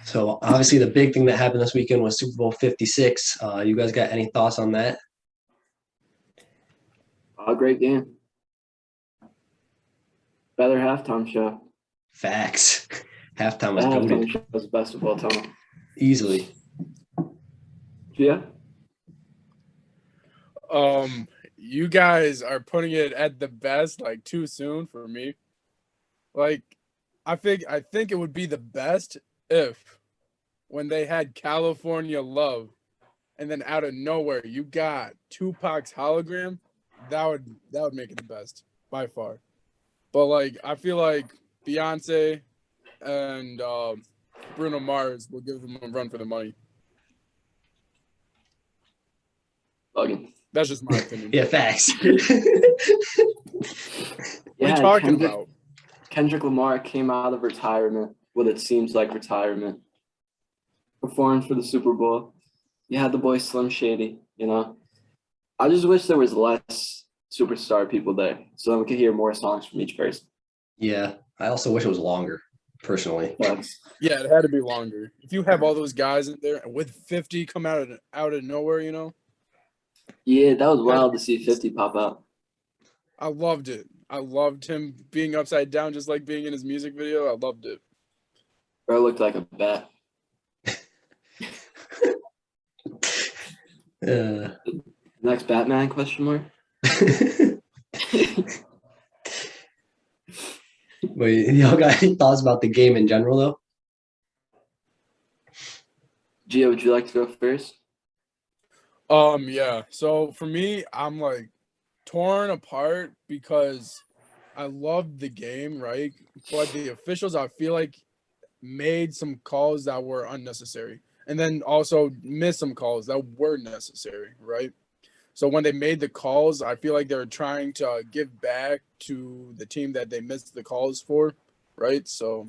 So obviously the big thing that happened this weekend was Super Bowl 56. You guys got any thoughts on that? Great game. Better halftime show. Facts. Halftime The was halftime goated show was the best of all time. easily. Yeah. You guys are putting it at the best, like too soon for me. Like, I think it would be the best if when they had California Love, and then out of nowhere you got Tupac's hologram. That would make it the best by far. But like, I feel like Beyonce and Bruno Mars will give them a run for the money. Bugging. That's just my opinion. Yeah, facts. What are you talking about? Kendrick Lamar came out of retirement, what it seems like retirement, performed for the Super Bowl. You had the boy Slim Shady, you know. I just wish there was less superstar people there so that we could hear more songs from each person. Yeah, I also wish it was longer, personally. Thanks. Yeah, it had to be longer. If you have all those guys in there and with 50 come out of nowhere, you know. Yeah, that was wild to see 50 pop out. I loved it. I loved him being upside down, just like being in his music video. I loved it. Bro looked like a bat. Next Batman question mark? Wait, y'all got any thoughts about the game in general, though? Gio, would you like to go first? Yeah. So for me, I'm like torn apart because I loved the game, right? But the officials, I feel like, made some calls that were unnecessary, and then also missed some calls that were necessary, right? So when they made the calls, I feel like they were trying to give back to the team that they missed the calls for, right? So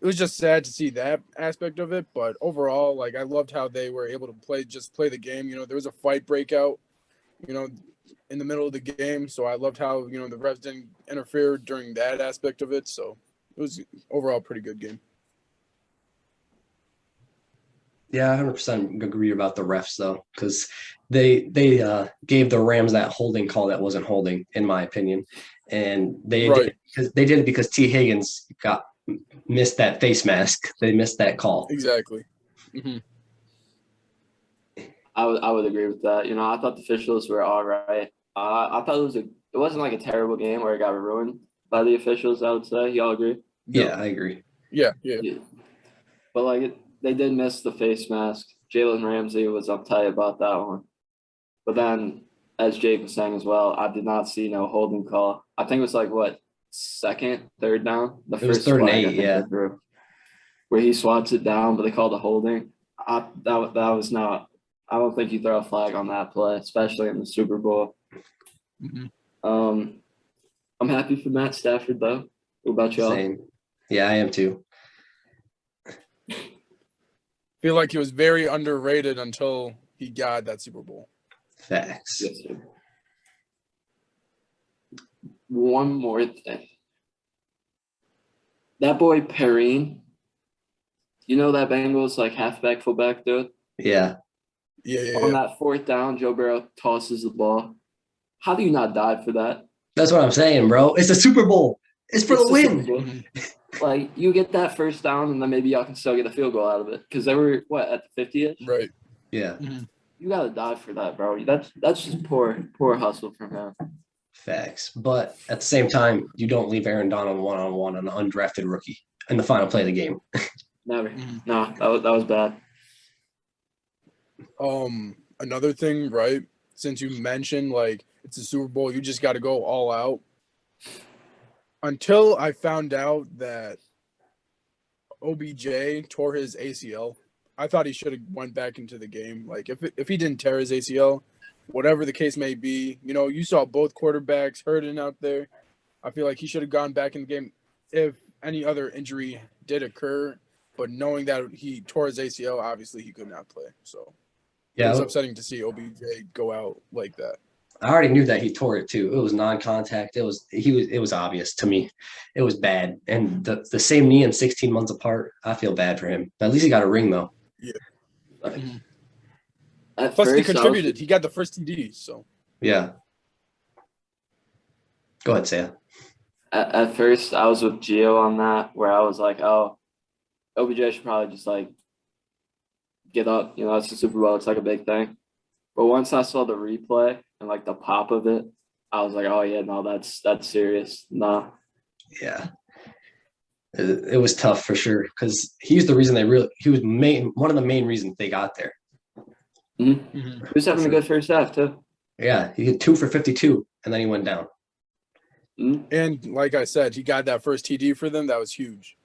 it was just sad to see that aspect of it. But overall, like, I loved how they were able to play the game. You know, there was a fight breakout, you know, in the middle of the game. So I loved how, you know, the refs didn't interfere during that aspect of it. So it was overall a pretty good game. Yeah, I 100% agree about the refs though, because they gave the Rams that holding call that wasn't holding, in my opinion, and Right. they did it because T Higgins missed that face mask. They missed that call. Exactly. Mm-hmm. I would agree with that. You know, I thought the officials were all right. I thought it wasn't like a terrible game where it got ruined by the officials. I would say y'all agree. Yeah, I agree. Yeah. But like they did miss the face mask. Jalen Ramsey was uptight about that one. But then, as Jake was saying as well, I did not see no holding call. I think it was like what, second, third down? The It was first third and flag, 8, yeah. where he swats it down, but they called a holding. That was not. I don't think you throw a flag on that play, especially in the Super Bowl. Mm-hmm. I'm happy for Matt Stafford though. What about y'all? Same. Yeah, I am too. Feel like he was very underrated until he got that Super Bowl. Facts. Yes, sir. One more thing. That boy Perrine, you know that Bengals like halfback, fullback dude? Yeah. Yeah. On that fourth down, Joe Burrow tosses the ball. How do you not dive for that? That's what I'm saying, bro. It's a Super Bowl. It's for the win. Mm-hmm. Like, you get that first down, and then maybe y'all can still get a field goal out of it. Because they were, what, at the 50th? Right. Yeah. Mm-hmm. You got to dive for that, bro. That's just poor hustle from him. Facts. But at the same time, you don't leave Aaron Donald one-on-one on an undrafted rookie in the final play of the game. Never. Mm-hmm. No, that was bad. Another thing, right? Since you mentioned like it's a Super Bowl, you just got to go all out. Until I found out that OBJ tore his ACL, I thought he should have went back into the game. Like if he didn't tear his ACL, whatever the case may be, you know, you saw both quarterbacks hurting out there. I feel like he should have gone back in the game if any other injury did occur. But knowing that he tore his ACL, obviously he could not play. So it was Yeah, upsetting to see OBJ go out like that. I already knew that he tore it too. It was non-contact. It was obvious to me. It was bad. And the same knee and 16 months apart, I feel bad for him. But at least he got a ring though. Yeah. But Mhm. at Plus, he first, contributed. He got the first TD. So Yeah. Go ahead, Sam. at first, I was with Gio on that, where I was like, oh, OBJ should probably just like get up. You know, it's the Super Bowl. It's like a big thing. But once I saw the replay and like the pop of it, I was like, oh yeah, no, that's serious. No. Yeah. It was tough for sure because he's the reason he was one of the main reasons they got there. Mm-hmm. Mhm. He was having a good first half too. Yeah, he hit 2 for 52 and then he went down. Mm-hmm. And like I said, he got that first TD for them. That was huge.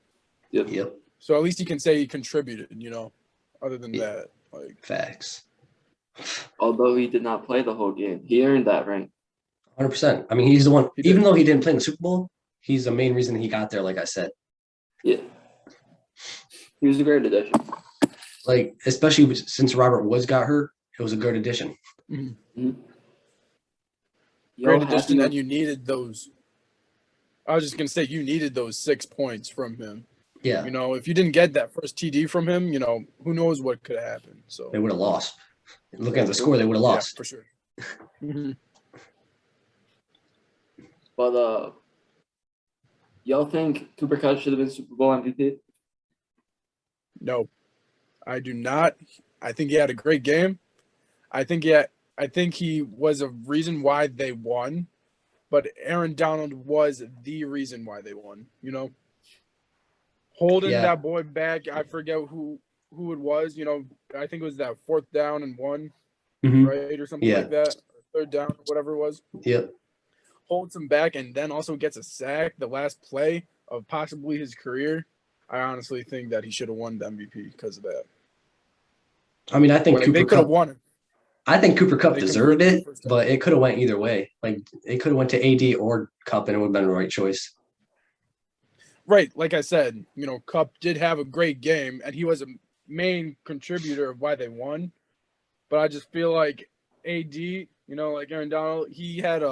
Yep. So at least he can say he contributed, you know, other than Yeah. that. Like Facts. Although he did not play the whole game, he earned that ring. 100%. I mean, he's the one, He did. even though he didn't play in the Super Bowl, he's the main reason he got there, like I said. Yeah. He was a great addition. Like, especially since Robert Woods got hurt, it was a good addition. Mhm. Mm-hmm. Great addition, and you needed those. I was just gonna say you needed those 6 points from him. Yeah. You know, if you didn't get that first TD from him, you know, who knows what could have happened. So They would have lost. Looking at the score, they would have lost. Yeah, for sure. Mhm. But y'all think Cooper Kupp should have been Super Bowl MVP? No, I do not. I think he had a great game. I think he was a reason why they won, but Aaron Donald was the reason why they won. You know, holding Yeah. that boy back. I forget who it was. You know, I think it was that 4th down and 1, Mhm. right, or something Yeah. like that. 3rd down, whatever it was. Yep. Holds him back and then also gets a sack. The last play of possibly his career. I honestly think that he should have won the MVP because of that. I mean, I think Like, Cooper they could have Kupp. won it. I think Cooper Kupp They deserved completed it, the first half. but it could have went either way. Like, it could have went to AD or Kupp, and it would have been the right choice. Right, like I said, you know, Kupp did have a great game, and he was a main contributor of why they won. But I just feel like AD, you know, like Aaron Donald, he had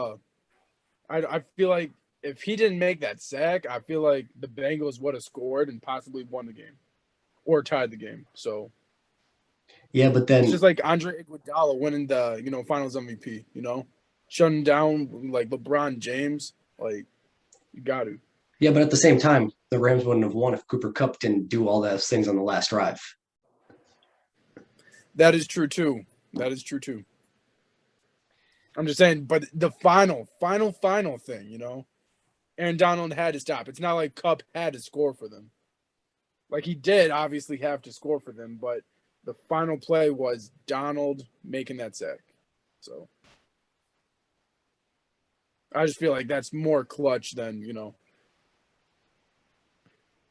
I feel like if he didn't make that sack, I feel like the Bengals would have scored and possibly won the game or tied the game. So Yeah, but it's then just like Andre Iguodala winning the, you know, Finals MVP. You know, shutting down like LeBron James, like you got to. yeah, but at the same time, the Rams wouldn't have won if Cooper Kupp didn't do all those things on the last drive. That is true too. That is true too. I'm just saying, but the final thing, you know, Aaron Donald had to stop. It's not like Kupp had to score for them. Like he did obviously have to score for them, but the final play was Donald making that sack. So I just feel like that's more clutch than, you know.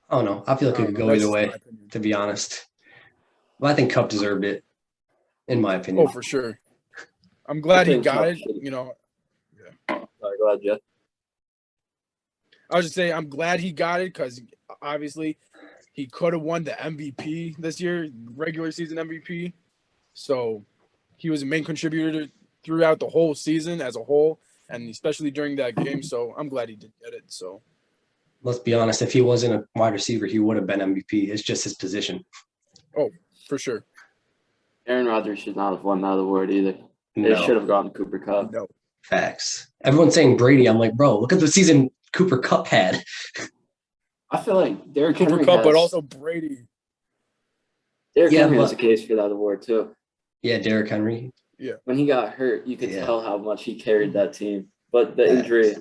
I don't know. I feel like it could go That's either just way, my opinion. to be honest. But I think Kupp deserved it, in my opinion. Oh, for sure. I'm glad he think got Kupp it. should- You know, Sorry, go ahead, Jeff. I was just saying I'm glad he got it because obviously he could have won the MVP this year, regular season MVP. So he was a main contributor throughout the whole season as a whole, and especially during that game. So I'm glad he did get it. So Let's be honest. If he wasn't a wide receiver, he would have been MVP. It's just his position. for sure. Aaron Rodgers should not have won that award either. They should No, have gone to Cooper Kupp. No. facts. Everyone's saying Brady. I'm like, bro, look at the season Cooper Kupp had. I feel like Derrick Cooper Henry Kupp, has, but also Brady. Derrick Yeah, Henry has but- a case for that award too. Yeah, Derrick Henry. When he got hurt, you could Yeah. tell how much he carried that team. But the injury,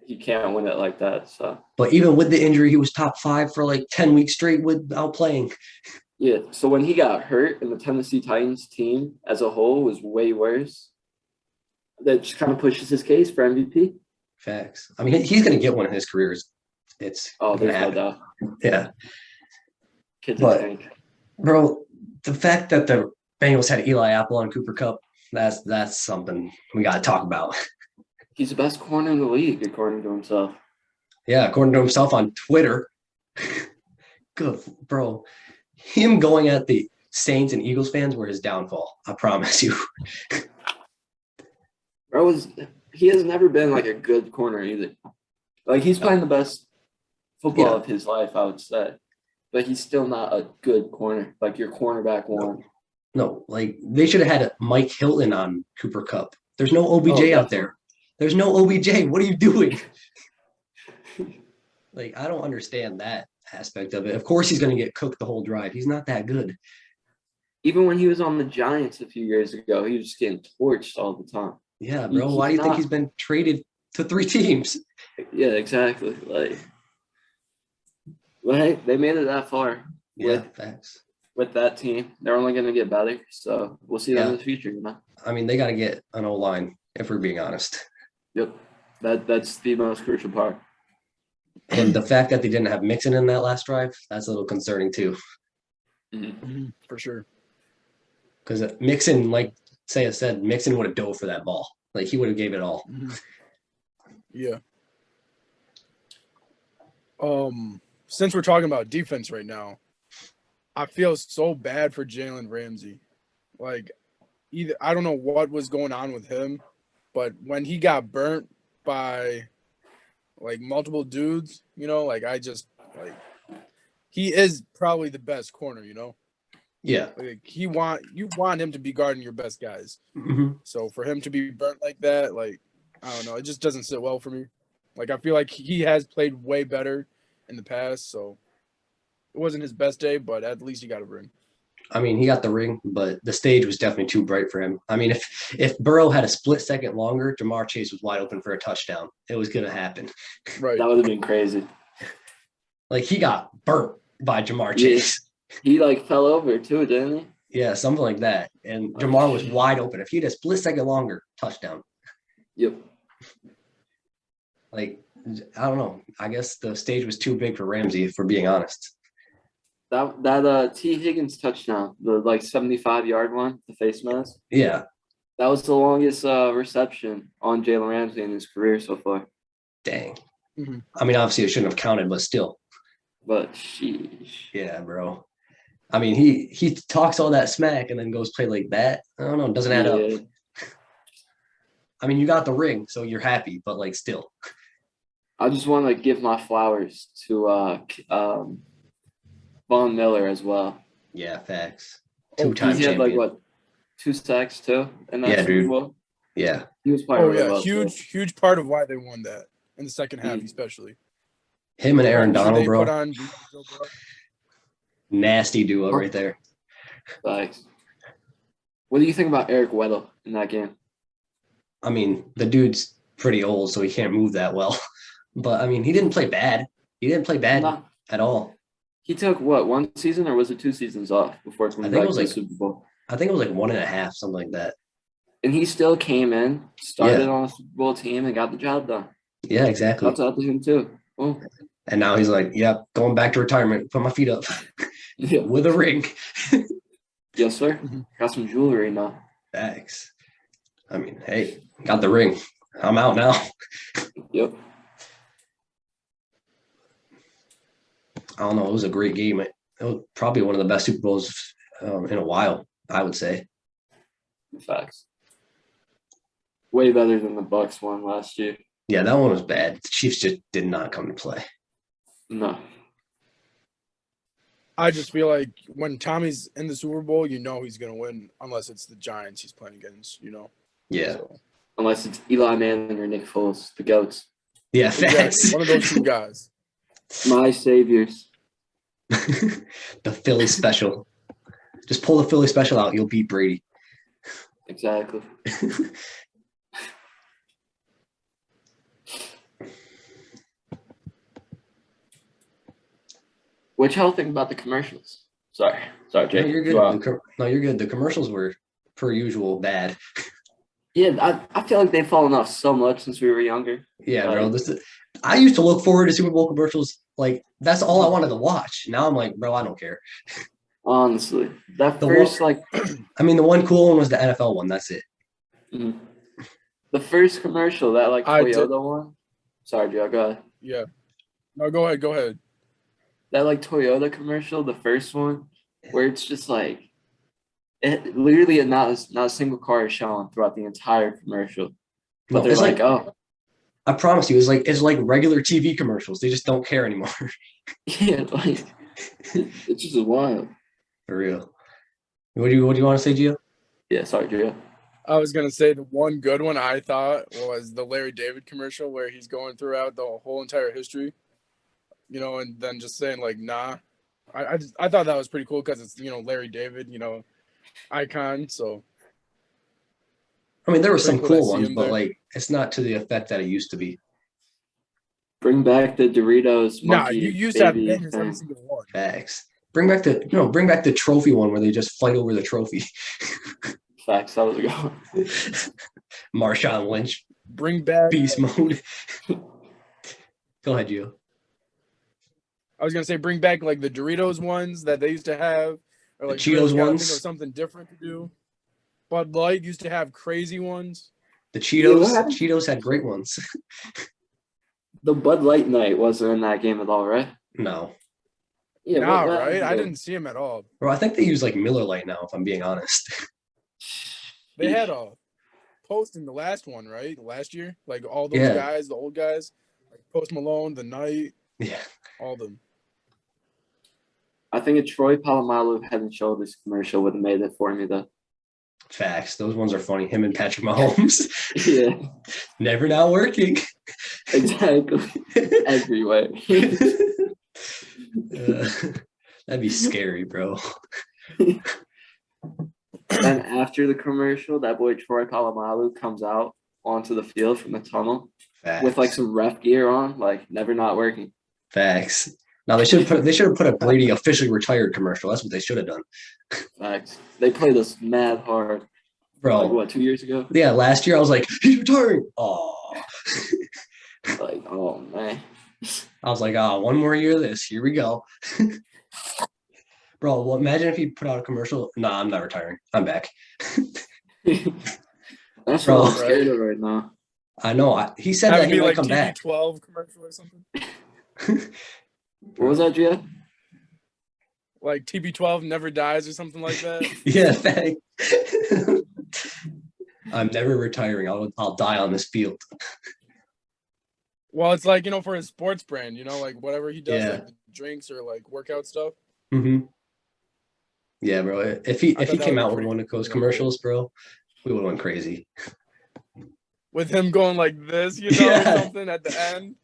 he can't win it like that. So But even with the injury, he was top 5 for like 10 weeks straight without playing. yeah. So when he got hurt and the Tennessee Titans team as a whole was way worse, that just kind of pushes his case for MVP. Facts. I mean, he's going to get one in his career. It's Oh, going there's to no happen. doubt. Yeah. Kid's But- a tank. Bro, the fact that the Bengals had Eli Apple on Cooper Kupp, that's something we got to talk about. He's the best corner in the league, according to himself. Yeah, according to himself on Twitter. Good, bro. Him going at the Saints and Eagles fans were his downfall. I promise you. He has never been like a good corner either. Like he's playing the best football Yeah. of his life, I would say. But he's still not a good corner, like your cornerback one. No, like they should have had Mike Hilton on Cooper Cup. There's no Oh, OBJ out definitely. there. There's no OBJ. What are you doing? Like, I don't understand that aspect of it. Of course, he's going to get cooked the whole drive. He's not that good. Even when he was on the Giants a few years ago, he was just getting torched all the time. Yeah, bro. Why do you think he's been traded to 3 teams? Yeah, exactly. Like, they made it that far Yeah, facts. with that team. They're only going to get better, so we'll see them in Yeah. the future. You know. I mean, they got to get an O-line, if we're being honest. Yep, that's the most crucial part. And the fact that they didn't have Mixon in that last drive, that's a little concerning too. For sure. Because Mixon, like Saya said, Mixon would have dove for that ball. Like, he would have gave it all. Yeah. Since we're talking about defense right now, I feel so bad for Jalen Ramsey. Like, I don't know what was going on with him, but when he got burnt by like multiple dudes, he is probably the best corner, Yeah. Like you want him to be guarding your best guys. Mm-hmm. So for him to be burnt like that, like, I don't know, it just doesn't sit well for me. Like, I feel like he has played way better in the past, so it wasn't his best day, but at least he got a ring. I mean, he got the ring, but the stage was definitely too bright for him. I mean, if Burrow had a split second longer, Jamar Chase was wide open for a touchdown. It was going to happen. Right. That would have been crazy. Like, he got burnt by Jamar Chase. He like fell over too, didn't he? Yeah, something like that. And Jamar was wide open. If he had a split second longer, touchdown. Yep. Like, I don't know. I guess the stage was too big for Ramsey, if we're being honest. That T. Higgins touchdown, the like 75-yard one, the face mask. Yeah. That was the longest reception on Jalen Ramsey in his career so far. Dang. Mm-hmm. I mean, obviously it shouldn't have counted, but still. But sheesh. Yeah, bro. I mean, he talks all that smack and then goes play like that. I don't know. It doesn't add up. I mean, you got the ring, so you're happy, but like still. I just want to give my flowers to Von Miller as well. Yeah, facts. Oh, 2-time He had champion. like 2 sacks too in that Yeah, Super dude. Bowl. Yeah. He was playing really well, huge part of why they won that in the second half, especially. Him and Aaron Donald, They bro. put on Nasty duo right there. Thanks. What do you think about Eric Weddle in that game? I mean, the dude's pretty old, so he can't move that well. But, I mean, he didn't play bad. He didn't play bad No. at all. He took, 1 season or was it 2 seasons off before coming back to the Super Bowl? I think it was like 1.5, something like that. And he still came in, started on a Super Bowl team, and got the job done. Yeah, exactly. That's out to him too. Oh. And now he's like, yep, going back to retirement, put my feet up Yeah. with a ring. Yes, sir. Got some jewelry now. Thanks. I mean, hey, got the ring. I'm out now. Yep. I don't know. It was a great game. It was probably one of the best Super Bowls in a while, I would say. Facts. Way better than the Bucks one last year. Yeah, that one was bad. The Chiefs just did not come to play. No. I just feel like when Tommy's in the Super Bowl, you know he's going to win unless it's the Giants he's playing against, Yeah. So, Unless it's Eli Manning or Nick Foles, the GOATs. Yeah, facts. one of those two guys. My saviors. The Philly special. Just pull the Philly special out. You'll beat Brady. Exactly. What y'all think about the commercials? Sorry, Jake. No, you're good. Wow. You're good. The commercials were, per usual, bad. Yeah, I feel like they've fallen off so much since we were younger. Yeah, bro. I used to look forward to Super Bowl commercials. Like, that's all I wanted to watch. Now I'm like, bro, I don't care. Honestly, that The first I mean, the one cool one was the NFL one. That's it. The first commercial, that Toyota one. Sorry, Joe, go ahead. Yeah. No, go ahead. That Toyota commercial, the first one, where it's just it literally not a single car is shown throughout the entire commercial. but they're like, oh, I promise you, it's like regular TV commercials. They just don't care anymore. yeah, like it's just wild. For real. What do you want to say, Gio? Yeah, sorry, Gio. I was gonna say the one good one I thought was the Larry David commercial where he's going throughout the whole entire history, and then just saying like, nah. I thought that was pretty cool because it's Larry David, icon. So I mean, there were some cool ones, but there. like it's not to the effect that it used to be. Bring back the Doritos monkey. Nah, you used to have baby bangers every single one. Facts. Bring back the trophy one where they just fight over the trophy. Facts. That was a good one. Marshawn Lynch. Bring back beast mode. Go ahead, Gio. I was gonna say bring back like the Doritos ones that they used to have, or like the Cheetos ones. Think of something different to do. Bud Light used to have crazy ones. The Cheetos had great ones. The Bud Light night wasn't in that game at all, right? No. Yeah, right? I didn't see him at all. Bro, I think they use like Miller Lite now, if I'm being honest. They had a post in the last one, right? Last year? Like all those guys, the old guys. Like Post Malone, The Knight. Yeah. All of them. I think a Troy Polamalu Head and Shoulders commercial would have made it for me, though. Facts. Those ones are funny. Him and Patrick Mahomes. Yeah. Never not working. Exactly. Everywhere. That'd be scary, bro. And after the commercial, that boy Troy Polamalu comes out onto the field from the tunnel with like some ref gear on, like never not working. Facts. Now they should have put a Brady officially retired commercial. That's what they should have done. Facts. They played us mad hard. Bro. Like what, 2 years ago? Yeah, last year I was like, he's retiring. Oh. Like, oh man. I was like, one more year of this. Here we go. Bro, well, imagine if he put out a commercial. Nah, I'm not retiring. I'm back. That's what I'm scared of right now. I know. He said that he might come back. TB12 commercial or something. What was that, Gia? Like TB12 never dies or something like that. Yeah, thanks. I'm never retiring. I'll die on this field. Well, it's like, for his sports brand, like whatever he does, like the drinks or like workout stuff. Mm-hmm. Yeah, bro. If he came out with one of those commercials, bro, we would have went crazy. With him going like this, something at the end.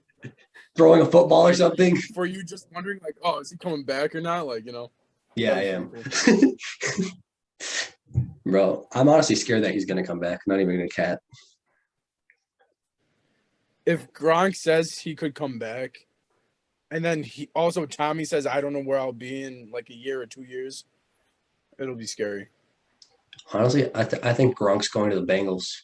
Throwing a football or something. For you just wondering, like, oh, is he coming back or not? Like, Yeah, I am. Bro, I'm honestly scared that he's going to come back. Not even going to cat. If Gronk says he could come back, and then Tommy says, I don't know where I'll be in like a year or 2 years, it'll be scary. Honestly, I think Gronk's going to the Bengals.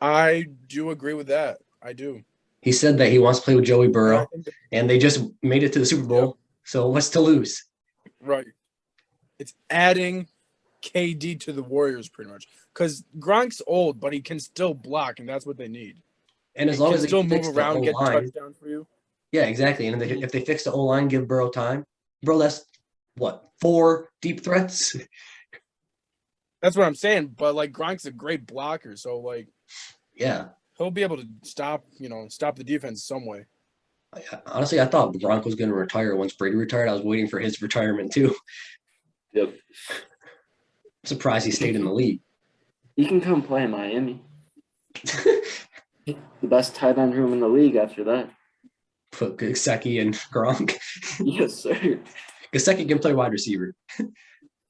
I do agree with that. I do. He said that he wants to play with Joey Burrow, and they just made it to the Super Bowl. Yep. So what's to lose? Right. It's adding KD to the Warriors pretty much. Because Gronk's old, but he can still block, and that's what they need. And as long as they still move around, get touchdown for you. Yeah, exactly. And if they fix the O-line, give Burrow time. Bro, that's what? 4 deep threats? That's what I'm saying. But like Gronk's a great blocker, so like yeah. He'll be able to stop the defense some way. Honestly, I thought Gronk was going to retire once Brady retired. I was waiting for his retirement too. Yep. I'm surprised he stayed in the league. He can come play in Miami. The best tight end room in the league after that. Put Gesicki and Gronk. Yes, sir. Gesicki can play wide receiver.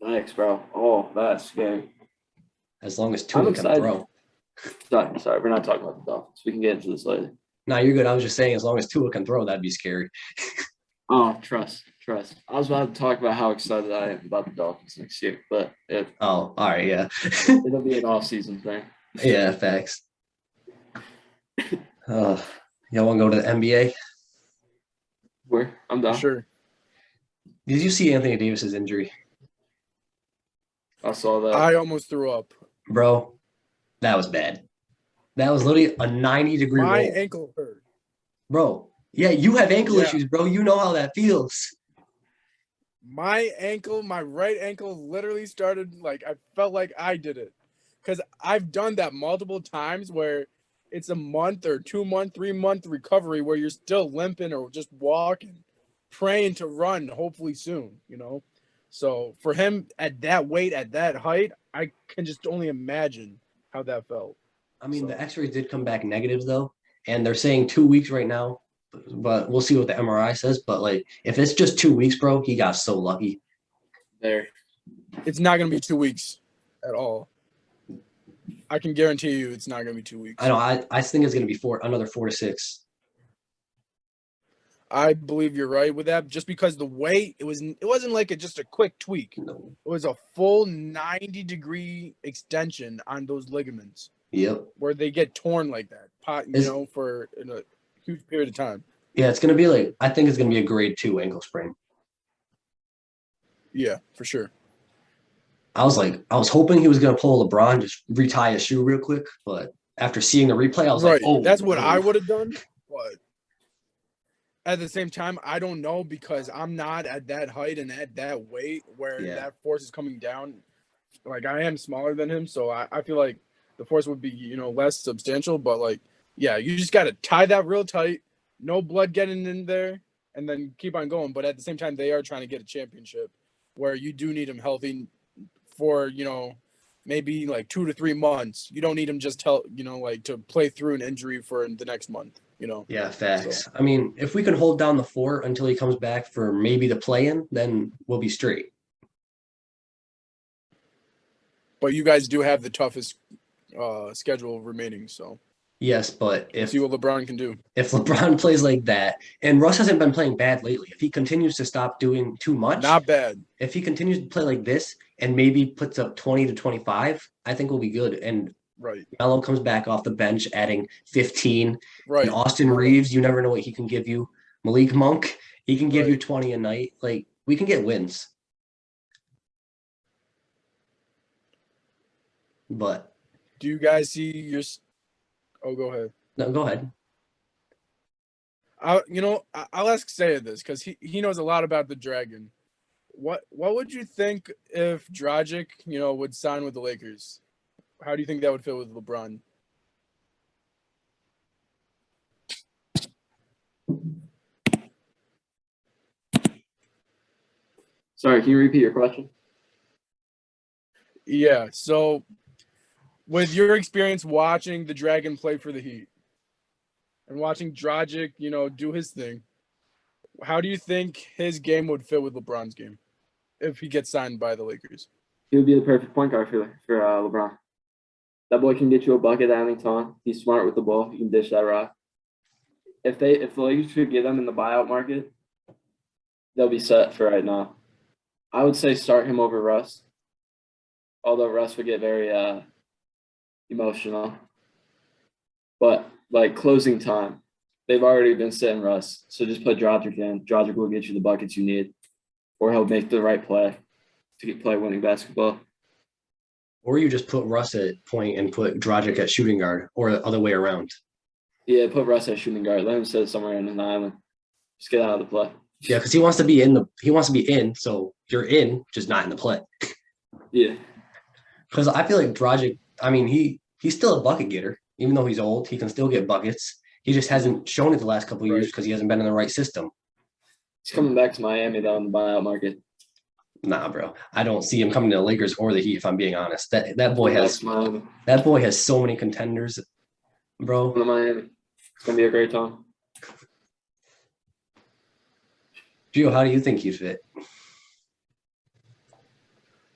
Thanks, bro. Oh, that's scary. As long as Tua can throw. Sorry, we're not talking about the Dolphins. We can get into this later. No, you're good. I was just saying, as long as Tua can throw, that'd be scary. Oh, trust. I was about to talk about how excited I am about the Dolphins next year, but all right, yeah. It'll be an off-season thing. Yeah, facts. Y'all want to go to the NBA? I'm done. Sure. Did you see Anthony Davis's injury? I saw that. I almost threw up. Bro, that was bad. That was literally a 90-degree roll. My ankle hurt. Bro, yeah, you have ankle issues, bro. You know how that feels. My right ankle literally started like I felt like I did it. because I've done that multiple times where it's a month or 2 month, 3 month recovery where you're still limping or just walking, praying to run hopefully soon, you know? So for him at that weight, at that height, I can just only imagine how that felt. I mean, the X-rays did come back negatives though, and they're saying 2 weeks right now, but we'll see what the MRI says. But like, if it's just 2 weeks, bro, he got so lucky. There. It's not going to be 2 weeks at all. I can guarantee you it's not going to be 2 weeks. I know. I think it's going to be another 4 to 6. I believe you're right with that, just because the weight, it wasn't like just a quick tweak. No. It was a full 90-degree extension on those ligaments. Yep. Where they get torn like that, for a huge period of time. Yeah, it's going to be I think it's going to be a grade 2 ankle sprain. Yeah, for sure. I was hoping he was going to pull LeBron, just retie his shoe real quick. But after seeing the replay, I was like, oh. That's what I would have done. But at the same time, I don't know because I'm not at that height and at that weight where that force is coming down. Like, I am smaller than him, so I feel like the force would be, less substantial. But, you just got to tie that real tight, no blood getting in there, and then keep on going. But at the same time, they are trying to get a championship where you do need him healthy for, maybe 2 to 3 months. You don't need him just to play through an injury for the next month, Yeah, facts. So, I mean, if we can hold down the fort until he comes back for maybe the play-in, then we'll be straight. But you guys do have the toughest schedule remaining, so. Yes, but see what LeBron can do. If LeBron plays like that, and Russ hasn't been playing bad lately, if he continues to stop doing too much, not bad. If he continues to play like this and maybe puts up 20 to 25, I think we'll be good. And Melo comes back off the bench, adding 15. And Austin Reeves, you never know what he can give you. Malik Monk, he can give you 20 a night. We can get wins. But do you guys see your? Oh, go ahead. No, go ahead. I'll ask Saya this because he knows a lot about the Dragon. What would you think if Dragic, would sign with the Lakers? How do you think that would fit with LeBron? Sorry, can you repeat your question? Yeah, so with your experience watching the Dragon play for the Heat and watching Dragic, do his thing, how do you think his game would fit with LeBron's game if he gets signed by the Lakers? He would be the perfect point guard for LeBron. That boy can get you a bucket at any time. He's smart with the ball. He can dish that rock. If the Lakers could get him in the buyout market, they'll be set for right now. I would say start him over Russ, although Russ would get very emotional. But closing time, they've already been sitting Russ, so just put Dragic in. Dragic will get you the buckets you need, or he'll make the right play to play winning basketball. Or you just put Russ at point and put Dragic at shooting guard, or the other way around. Yeah, put Russ at shooting guard. Let him sit somewhere in an island. Just get out of the play. Yeah, because he wants to be in. So you're in, just not in the play. Yeah. Because I feel like Dragic. I mean, he's still a bucket getter, even though he's old. He can still get buckets. He just hasn't shown it the last couple of years because he hasn't been in the right system. He's coming back to Miami though in the buyout market. Nah, bro. I don't see him coming to the Lakers or the Heat. If I'm being honest, that boy has so many contenders, bro. Going to Miami. It's gonna be a great time. Gio, how do you think he'd fit?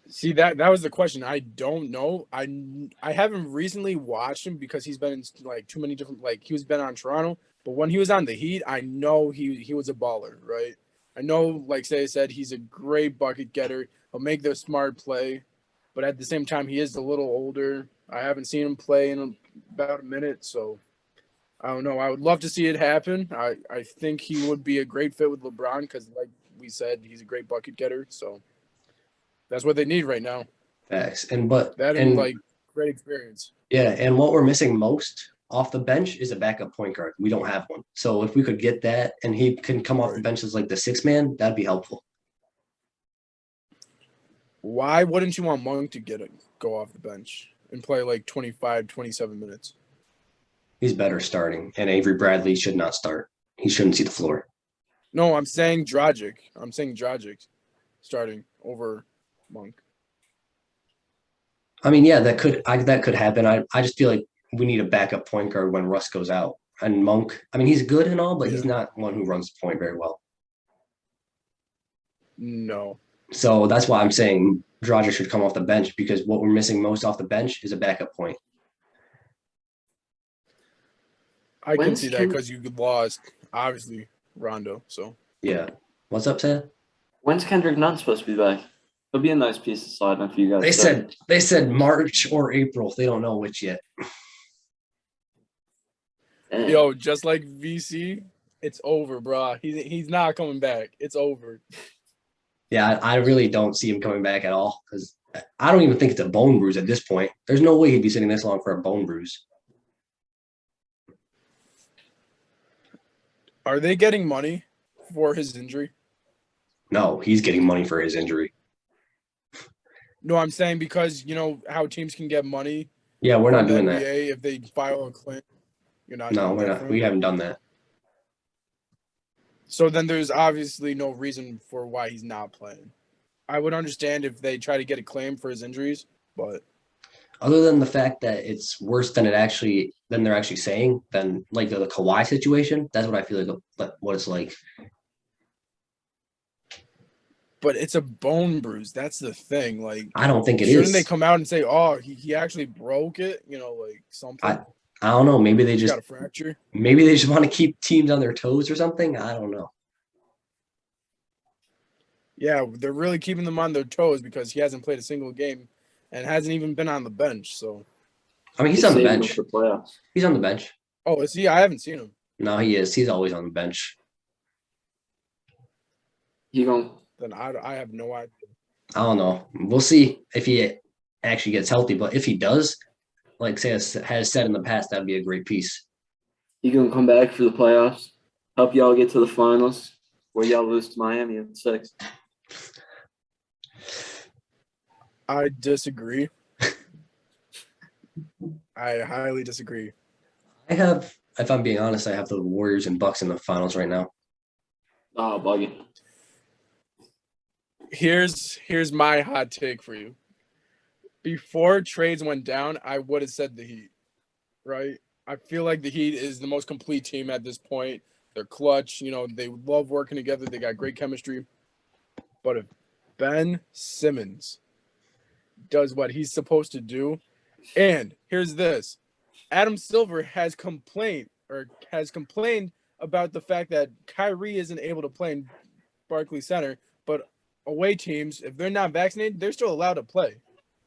See, that was the question. I don't know. I haven't recently watched him because he's been in too many different he's been on Toronto, but when he was on the Heat, I know he was a baller, right? I know, like Say said, he's a great bucket getter. He'll make the smart play, but at the same time, he is a little older. I haven't seen him play in about a minute, so I don't know. I would love to see it happen. I think he would be a great fit with LeBron because, like we said, he's a great bucket getter. So that's what they need right now. Facts. Great experience. Yeah, and what we're missing most off the bench is a backup point guard. We don't have one. So if we could get that and he can come off the bench as the sixth man, that'd be helpful. Why wouldn't you want Monk to go off the bench? and play like 25, 27 minutes. He's better starting, and Avery Bradley should not start. He shouldn't see the floor. No, I'm saying Dragic. I'm saying Dragic starting over Monk. I mean, yeah, that could happen. I just feel like we need a backup point guard when Russ goes out. And Monk, I mean, he's good and all, but he's not one who runs the point very well. No. So that's why I'm saying Dragic should come off the bench, because what we're missing most off the bench is a backup point. I can see that because you lost, obviously, Rondo. So yeah. What's up, Sam? When's Kendrick Nunn supposed to be back? It'll be a nice piece to slide on for you guys. They said March or April. They don't know which yet. Yo, just like VC, it's over, bro. He's not coming back. It's over. Yeah, I really don't see him coming back at all, because I don't even think it's a bone bruise at this point. There's no way he'd be sitting this long for a bone bruise. Are they getting money for his injury? No, he's getting money for his injury. No, I'm saying because you know how teams can get money. Yeah, we're not doing that. If they file a claim, you're not. No, we're not. We haven't done that. So then there's obviously no reason for why he's not playing. I would understand if they try to get a claim for his injuries, but other than the fact that it's worse than they're actually saying, than like the Kawhi situation, that's what I feel like what it's like. But it's a bone bruise. That's the thing. Like, I don't think it shouldn't is. They come out and say, "Oh, he actually broke it"? You know, like something. I don't know. Maybe they just got a fracture. Maybe they just want to keep teams on their toes or something. I don't know. Yeah, they're really keeping them on their toes because he hasn't played a single game and hasn't even been on the bench. So, I mean, he's on the bench. He's on the bench. Oh, is he? I haven't seen him. No, he is. He's always on the bench. Then I have no idea. I don't know. We'll see if he actually gets healthy. But if he does, like Say has said in the past, that'd be a great piece. He gonna come back for the playoffs, help y'all get to the finals, where y'all lose to Miami in 6. I disagree. I highly disagree. If I'm being honest, I have the Warriors and Bucks in the finals right now. Oh, buggy. Here's my hot take for you. Before trades went down, I would have said the Heat, right? I feel like the Heat is the most complete team at this point. They're clutch. You know, they love working together. They got great chemistry. But if Ben Simmons does what he's supposed to do, and here's this. Adam Silver has complained about the fact that Kyrie isn't able to play in Barclays Center, but away teams, if they're not vaccinated, they're still allowed to play.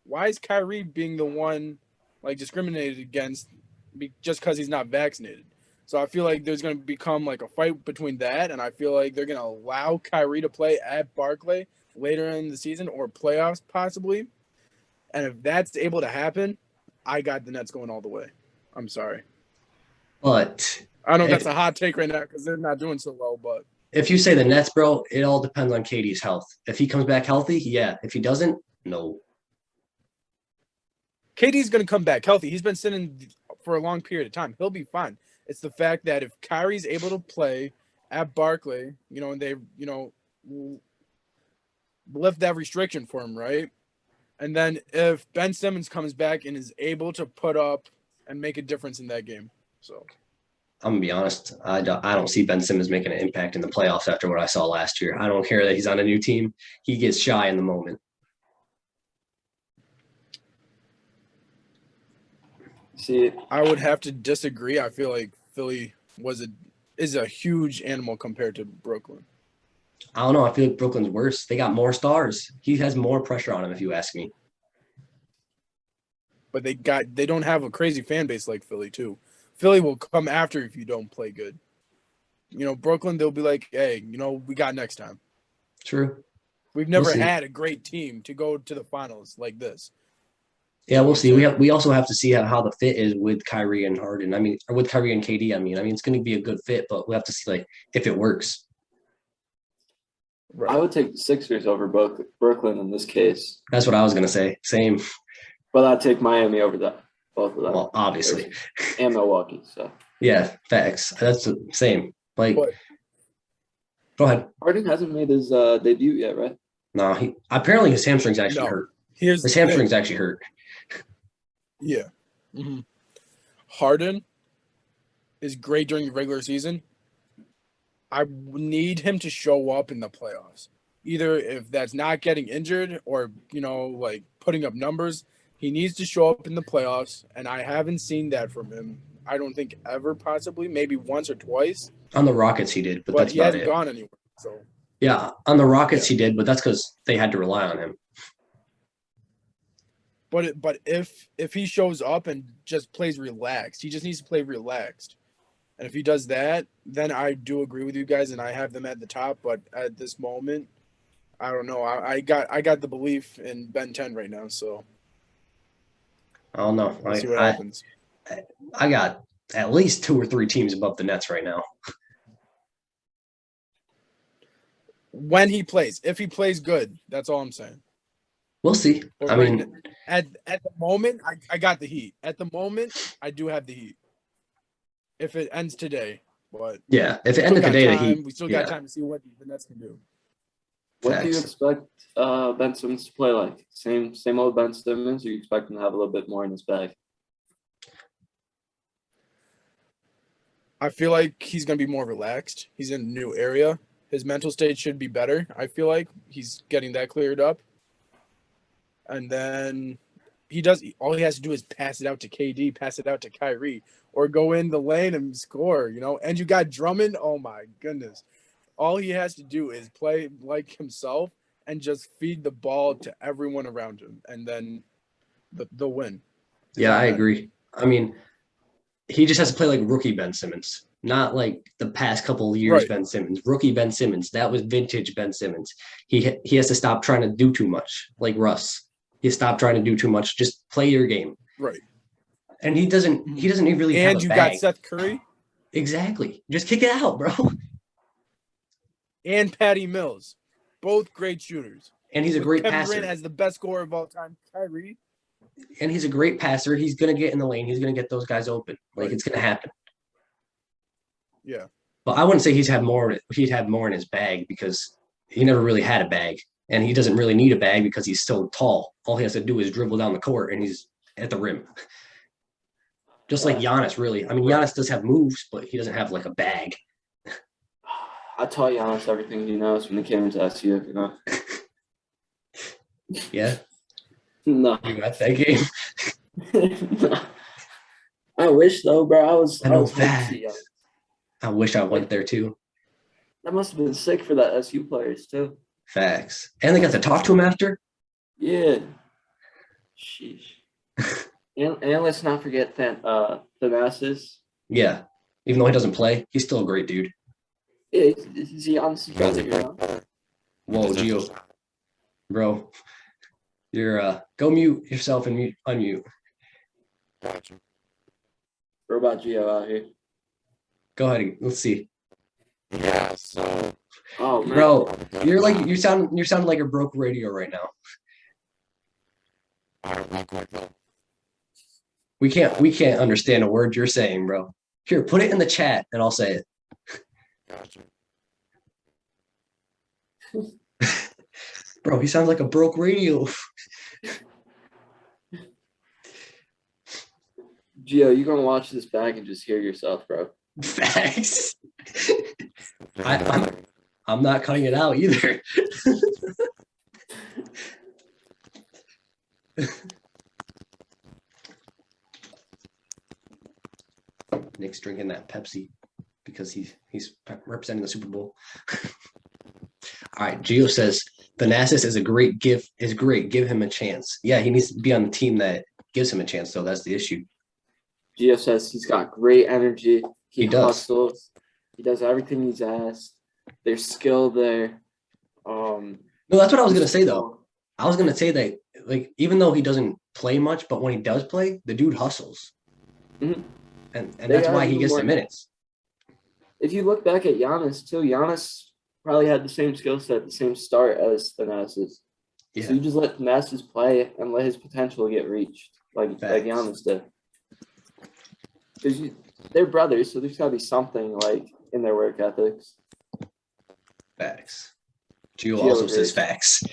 Why is Kyrie being the one like discriminated against just because he's not vaccinated? So I feel like there's going to become like a fight between that, and I feel like they're going to allow Kyrie to play at Barclays later in the season or playoffs possibly. And if that's able to happen, I got the Nets going all the way. I'm sorry. But I know that's a hot take right now because they're not doing so well, but if you say the Nets, bro, it all depends on KD's health. If he comes back healthy, yeah. If he doesn't, no. KD's going to come back healthy. He's been sitting for a long period of time. He'll be fine. It's the fact that if Kyrie's able to play at Barclays, you know, and they, you know, lift that restriction for him, right? And then if Ben Simmons comes back and is able to put up and make a difference in that game. So I'm gonna be honest. I don't see Ben Simmons making an impact in the playoffs after what I saw last year. I don't care that he's on a new team. He gets shy in the moment. See, I would have to disagree. I feel like Philly is a huge animal compared to Brooklyn. I don't know. I feel like Brooklyn's worse. They got more stars. He has more pressure on him, if you ask me. But they don't have a crazy fan base like Philly too. Philly will come after if you don't play good. You know, Brooklyn, they'll be like, hey, you know, we got next time. True. We've never had a great team to go to the finals like this. Yeah, we'll see. We also have to see how the fit is with Kyrie and Harden. I mean, or with Kyrie and KD. I mean, it's going to be a good fit, but we have to see like if it works. Right. I would take the Sixers over Brooklyn in this case. That's what I was going to say. Same. But I'd take Miami over that. Both of them. Well, obviously. And Milwaukee. So. Yeah, facts. That's the same. Like, go ahead. Harden hasn't made his debut yet, right? No, he apparently his hamstring's actually hurt. His hamstring's actually hurt. Yeah. Mm-hmm. Harden is great during the regular season. I need him to show up in the playoffs. Either if that's not getting injured or, like putting up numbers, he needs to show up in the playoffs. And I haven't seen that from him. I don't think ever, possibly, maybe once or twice. On the Rockets he did, but that's he about hasn't it. Gone anywhere. So yeah, on the Rockets he did, but that's because they had to rely on him. But if he shows up and just plays relaxed, he just needs to play relaxed. And if he does that, then I do agree with you guys, and I have them at the top. But at this moment, I don't know. I got the belief in Ben 10 right now, so I don't know. We'll see what happens. I got at least 2 or 3 teams above the Nets right now. When he plays, if he plays good, that's all I'm saying. We'll see. But at the moment, I got the Heat. At the moment, I do have the Heat. If it ends today, but yeah, if it ended today, the Heat. We still got time to see what the Nets can do. What do you expect Ben Simmons to play like? Same old Ben Simmons, or you expect him to have a little bit more in his bag? I feel like he's going to be more relaxed. He's in a new area. His mental state should be better. I feel like he's getting that cleared up. And then all he has to do is pass it out to KD, pass it out to Kyrie, or go in the lane and score, And you got Drummond. Oh, my goodness. All he has to do is play like himself and just feed the ball to everyone around him, and then they'll win. Yeah, I agree. I mean, he just has to play like rookie Ben Simmons, not like the past couple of years Ben Simmons. Rookie Ben Simmons, that was vintage Ben Simmons. He has to stop trying to do too much, like Russ. He stopped trying to do too much. Just play your game. Right. And he doesn't really have a bag. And you got Seth Curry. Exactly. Just kick it out, bro. And Patty Mills. Both great shooters. And he's a great Kevin passer. Durant has the best scorer of all time, Kyrie. And he's a great passer. He's going to get in the lane. He's going to get those guys open. Like, it's going to happen. Yeah. But I wouldn't say he'd have more in his bag, because he never really had a bag. And he doesn't really need a bag because he's so tall. All he has to do is dribble down the court, and he's at the rim. Just like Giannis, really. I mean, Giannis does have moves, but he doesn't have, like, a bag. I taught Giannis everything he knows when it came to SU, Yeah? No. You got that game? No. I wish, though, bro. I was I wish I went there, too. That must have been sick for the SU players, too. Facts. And they got to talk to him after? Yeah. Sheesh. and let's not forget Thanasis. Yeah. Even though he doesn't play, he's still a great dude. Yeah, he's Giannis' brother, Whoa, Gio. Bro. You're go mute yourself and unmute. Gotcha. Robot Gio out here. Go ahead. Let's see. Yeah, so oh man. Bro, you're sounding like a broke radio right now. Alright, real quick though. We can't understand a word you're saying, bro. Here, put it in the chat and I'll say it. Gotcha. Bro, he sounds like a broke radio. Gio, you're gonna watch this back and just hear yourself, bro. Facts. I'm not cutting it out either. Nick's drinking that Pepsi because he's representing the Super Bowl. All right, Gio says Thanasis is great. Give him a chance. Yeah, he needs to be on the team that gives him a chance, though. That's the issue. Gio says he's got great energy. He hustles. Does. He does everything he's asked. There's skill there. No, that's what I was gonna say though. I was gonna say that, like, even though he doesn't play much, but when he does play, the dude hustles. Mm-hmm. And that's why he gets the minutes. If you look back at Giannis too, Giannis probably had the same skill set, the same start as Thanasis. Yeah. So you just let Thanasis play and let his potential get reached, like Giannis did. Because they're brothers, so there's got to be something like in their work ethics. Facts. Gio also says facts.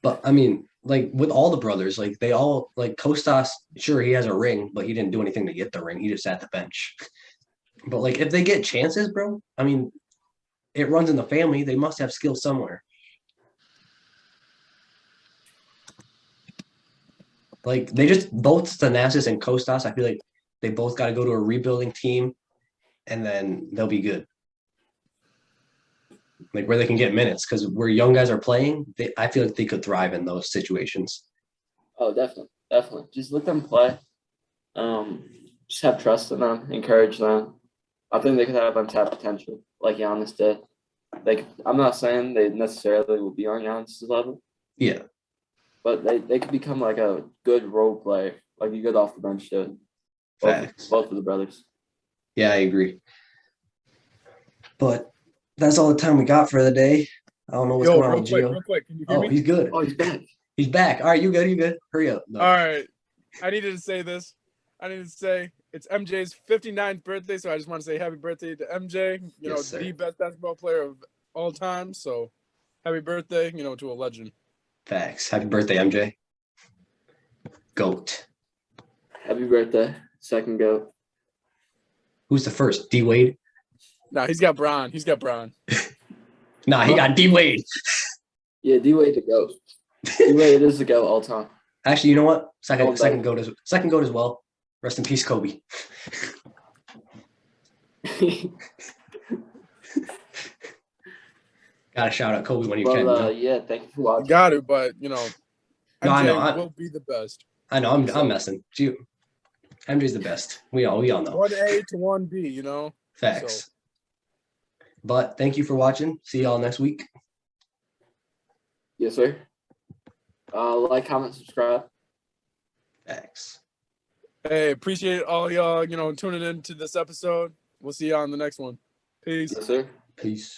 But I mean, like with all the brothers, like they all like Kostas, sure he has a ring, but he didn't do anything to get the ring. He just sat the bench. But like if they get chances, bro, I mean, it runs in the family. They must have skill somewhere. Like they just both Thanasis and Kostas, I feel like they both got to go to a rebuilding team, and then they'll be good. Like where they can get minutes, because where young guys are playing, I feel like they could thrive in those situations. Oh, definitely. Just let them play. Just have trust in them, encourage them. I think they could have untapped potential, like Giannis did. Like I'm not saying they necessarily will be on Giannis' level. Yeah. But they could become like a good role player, like a good off the bench dude. Both of the brothers. Yeah, I agree. But that's all the time we got for the day. I don't know what's going on with Gio. Real quick. Can you hear me? He's good. Oh, he's back. He's back. All right, you good. Hurry up. No. All right. I needed to say this. It's MJ's 59th birthday, so I just want to say happy birthday to MJ. The best basketball player of all time. So happy birthday, to a legend. Facts. Happy birthday, MJ. GOAT. Happy birthday. Second GOAT. Who's the first? D Wade? Nah, he's got Bron. Nah, he got D Wade. Yeah, D Wade to GOAT. D Wade is the GOAT all time. Actually, you know what? Second GOAT as well. Rest in peace, Kobe. Gotta shout out Kobe when you can. Yeah, thank you for watching. You got it, but no, I know. will be the best. I know. I'm messing. MJ's the best. We all know. 1A to 1B, Facts. So. But thank you for watching. See y'all next week. Yes, sir. Like, comment, subscribe. Facts. Hey, appreciate all y'all, tuning in to this episode. We'll see you on the next one. Peace. Yes, sir. Peace.